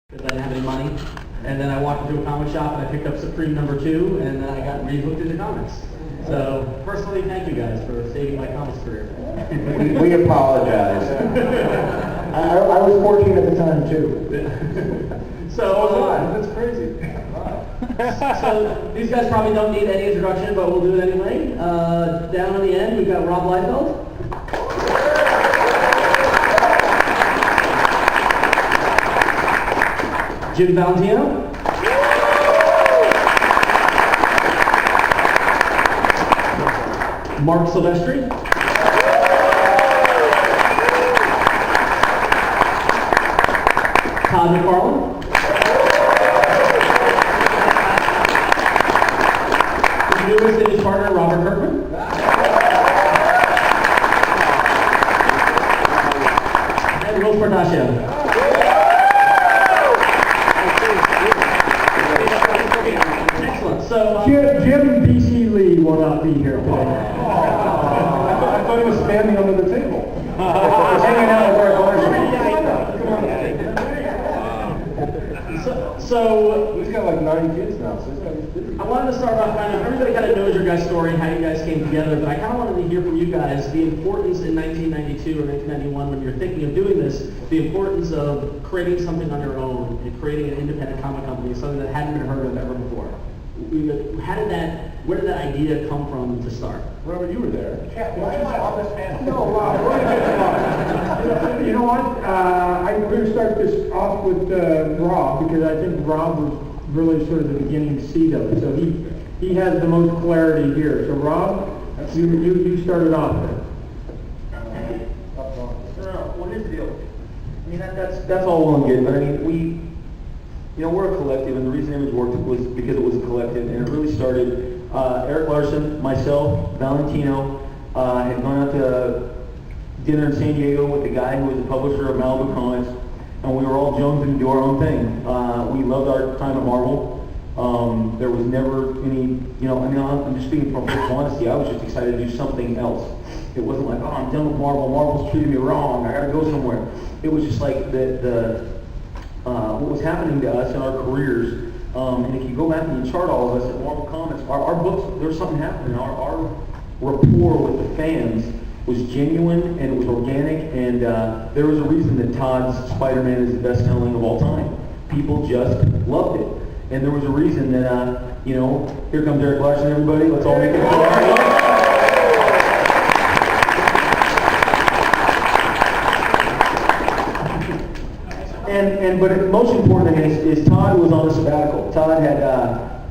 because I didn't have any money. And then I walked into a comic shop and I picked up Supreme #2, and then I got re-hooked into comics. So personally, thank you guys for saving my comics career. We apologize. I was 14 at the time too. That's crazy. So these guys probably don't need any introduction, but we'll do it anyway. Down on the end, we've got Rob Liefeld. Jim Valentino. Mark Silvestri. Todd McFarlane. Newest Image partner, Robert Kirkman. And Rose Pardascio. Excellent. So Jim B.C. Lee will not be here today. I thought he was standing under the table. Hanging out with our So he's got like 9 kids now, so he's got his busy. I wanted to start off everybody kind of knows your guys' story and how you guys came together, but I kind of wanted to hear from you guys the importance in 1992 or 1991 when you're thinking of doing this, the importance of creating something on your own and creating an independent comic company, something that hadn't been heard of ever before. Where did that idea come from to start? Robert, you were there. Yeah, why am I on this panel? No, wow. You know what? I'm going to start this off with Rob, because I think Rob was really sort of the beginning seed of it. So he has the most clarity here. So Rob, you started off there. Well, here's the deal. I mean, that's all well and good, but I mean, we're a collective, and the reason Image worked was because it was a collective, and it really started. Eric Larson, myself, Valentino had gone out to dinner in San Diego with the guy who was the publisher of Malibu Comics, and we were all jonesing to do our own thing. We loved our time at Marvel. There was never any, I'm just speaking from personal honesty. I was just excited to do something else. It wasn't like, I'm done with Marvel. Marvel's treating me wrong. I got to go somewhere. It was just like what was happening to us in our careers. And if you go back and you chart all of us at Marvel Comics, our books, there was something happening. Our rapport with the fans was genuine and it was organic, and there was a reason that Todd's Spider-Man is the best-selling of all time. People just loved it. And there was a reason that, here comes Eric Larson, everybody, let's all make it But most important is Todd was on a sabbatical. Todd had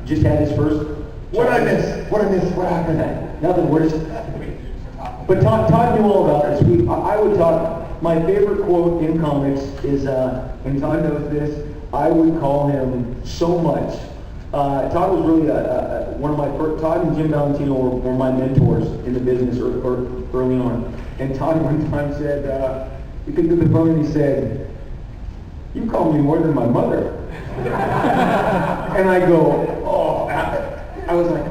just had his first. What I miss? What happened? Nothing. But Todd knew all about this. I would talk. My favorite quote in comics is, and Todd knows this. I would call him so much. Todd was really one of my first. Todd and Jim Valentino were my mentors in the business early on. And Todd one time said, he picked up the phone and he said, "You call me more than my mother." And I go, I was like,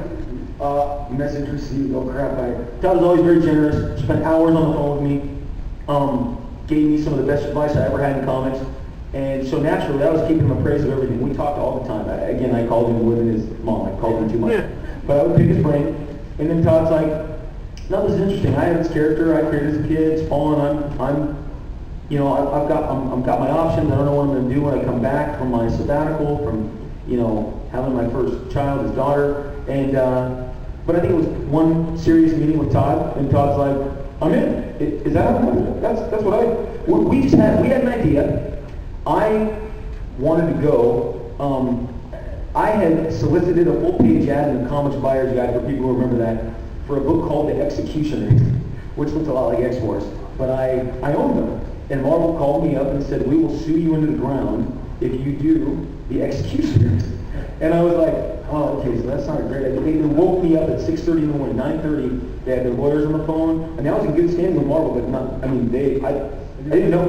message received, oh crap. Todd was always very generous, spent hours on the phone with me, gave me some of the best advice I ever had in comics. And so naturally, I was keeping him appraised of everything. We talked all the time. I called him more than his mom. I called him too much. Yeah. But I would pick his brain. And then Todd's like, no, this is interesting. I have this character I created as a kid. It's Spawn. I've got my options. I don't know what I'm going to do when I come back from my sabbatical, from having my first child, his daughter, and but I think it was one serious meeting with Todd, and Todd's like, "I'm in. Is that what I'm doing?" That's what we had an idea. I wanted to go. I had solicited a full-page ad in the Comics Buyer's Guide, for people who remember that, for a book called The Executioner, which looked a lot like X-Force, but I owned them. And Marvel called me up and said, "We will sue you into the ground if you do The Executioner." And I was like, oh, okay, so that's not a great idea. They woke me up at 6:30 in the morning, 9:30. They had their lawyers on the phone. I mean, I was in good standing with Marvel, but not, I didn't know.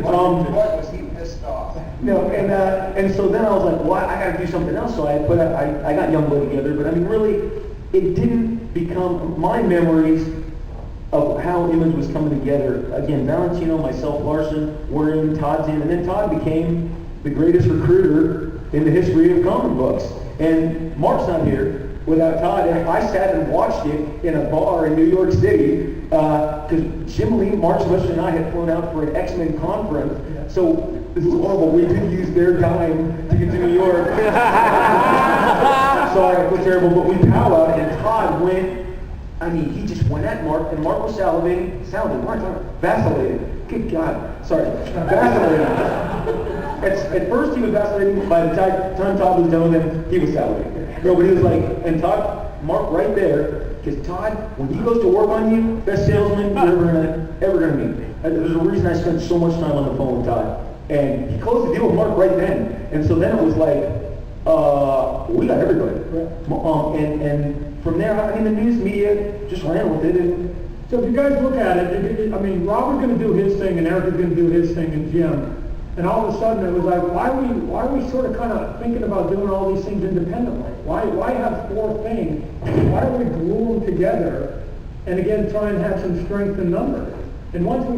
Was he pissed off? No, and so then I was like, well, I got to do something else. So I got Youngblood together, but I mean, really, it didn't become, my memories of how Image was coming together. Again, Valentino, myself, Larson, we're in, Todd's in, and then Todd became the greatest recruiter in the history of comic books. And Mark's not here without Todd. And I sat and watched it in a bar in New York City because Jim Lee, Mark Swisher, and I had flown out for an X-Men conference. So this is horrible. We did use their dime to get to New York. Sorry, I feel terrible, but we powwowed, and Todd went. I mean, he just went at Mark, and Mark was vacillating. Good God, sorry, vacillating. At first he was vacillating. By the time Todd was done with him, he was salivating. No, but he was like, and Todd, Mark right there, because Todd, when he goes to work on you, best salesman you're ever gonna meet. There's a reason I spent so much time on the phone with Todd. And he closed the deal with Mark right then. And so then it was like, we got everybody. And from there, I mean, the news media just ran with it. And so if you guys look at it, I mean, Robert's going to do his thing, and Eric is going to do his thing, and Jim. And all of a sudden, it was like, why are we sort of kind of thinking about doing all these things independently? Why have four things? Why don't we glue them together, and again, try and have some strength in numbers? And once we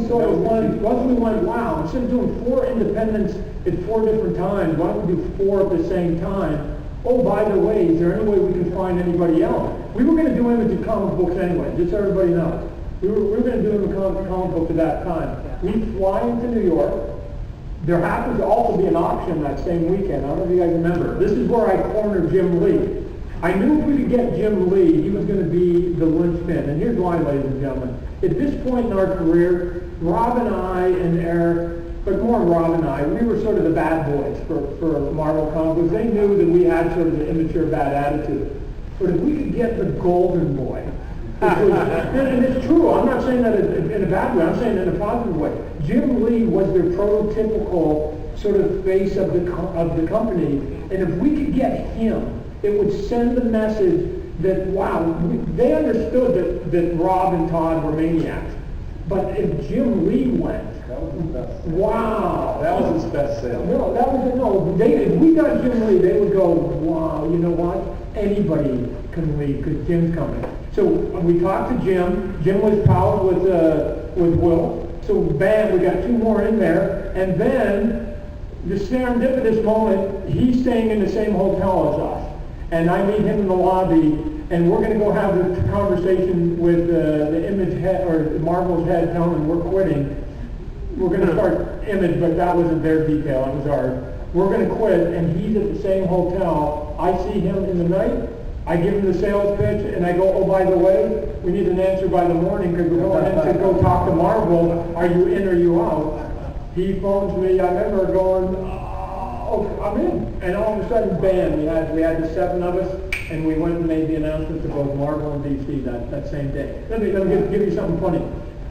went, wow, instead of doing four independents at four different times, why don't we do four at the same time? Oh, by the way, is there any way we can find anybody else? We were going to do Image comic books anyway, just so everybody knows. We were going to do Image comic books at that time. We fly into New York. There happens to also be an auction that same weekend. I don't know if you guys remember. This is where I cornered Jim Lee. I knew if we could get Jim Lee, he was going to be the linchpin. And here's why, ladies and gentlemen. At this point in our career, Rob and I and Eric, but more Rob and I, we were sort of the bad boys for Marvel Comics. They knew that we had sort of the immature bad attitude. But if we could get the golden boy, and it's true, I'm not saying that in a bad way, I'm saying it in a positive way. Jim Lee was their prototypical sort of face of the company, and if we could get him, it would send the message that, wow, they understood that Rob and Todd were maniacs. But if Jim Lee went, wow. That was his best sale. If we got Jim Lee, they would go, wow, you know what? Anybody can leave because Jim's coming. So we talked to Jim. Jim was pals with Will. So bam, we got two more in there. And then the serendipitous moment, he's staying in the same hotel as us. And I meet him in the lobby, and we're going to go have a conversation with the Image head, or Marvel's head, telling him we're quitting. We're going to start Image, but that wasn't their detail, it was ours. We're going to quit, and he's at the same hotel. I see him in the night. I give him the sales pitch, and I go, oh, by the way, we need an answer by the morning because we're going in to go talk to Marvel. Are you in or you out? He phones me. I remember going, oh, I'm in. And all of a sudden, bam, we had the seven of us, and we went and made the announcement to both Marvel and DC that same day. Let me give you something funny.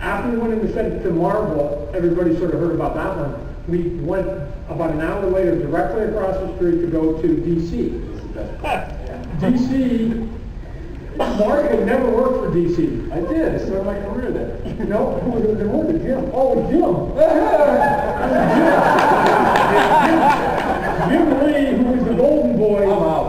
After we went in and sent it to Marvel, everybody sort of heard about that one. We went about an hour later directly across the street to go to DC. DC, Mark had never worked for DC. I did. I started my career there. No, there was a Jim. Oh, Jim. Jim Lee, who was the golden boy,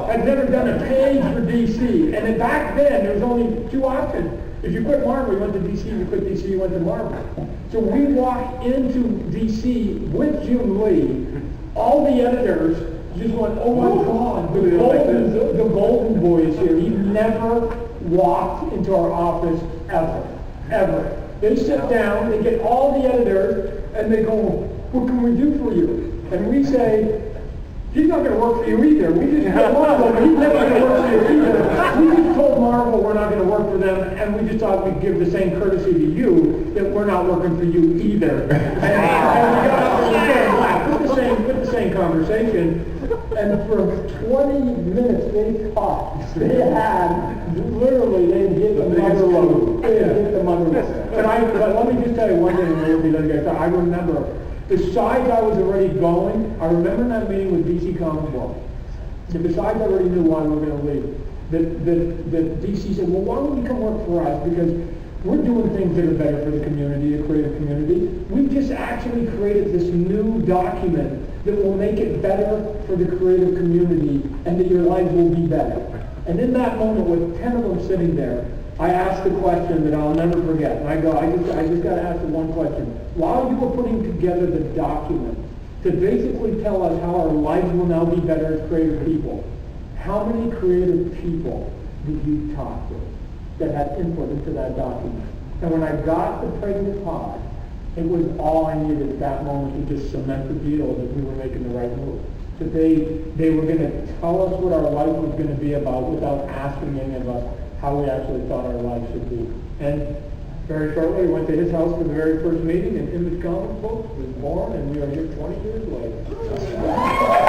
had never done a page for DC. And then back then, there was only two options. If you quit Marvel, you went to DC. If you quit DC, you went to Marvel. So we walked into DC with Jim Lee. All the editors just went, oh my God, the golden boy is here. He never walked into our office ever. They sit down, they get all the editors, and they go, what can we do for you? And we say, he's not going to work for you either. We just told Marvel, he's never going to work for you either. We just told Marvel we're not going to work for them, and we just thought we'd give the same courtesy to you that we're not working for you either. And we got up with the same conversation. And for 20 minutes they talked. They had, literally, they hit the mother load. They hit the mother load. But let me just tell you one thing, I remember, besides I was already going, I remember that meeting with DC Comics Book. And besides I already knew why we were going to leave, that DC said, well, why don't you come work for us? Because we're doing things that are better for the community, the creative community. We've just actually created this new document that will make it better for the creative community and that your lives will be better. And in that moment, with 10 of them sitting there, I asked the question that I'll never forget. And I go, I just got to ask the one question. While you were putting together the document to basically tell us how our lives will now be better as creative people, how many creative people did you talk to that had input into that document? And when I got the pregnant pod, it was all I needed at that moment to just cement the deal that we were making the right move. That they were going to tell us what our life was going to be about without asking any of us how we actually thought our life should be. And very shortly, we went to his house for the very first meeting, and Image Comic Books was born, and we are here 20 years later.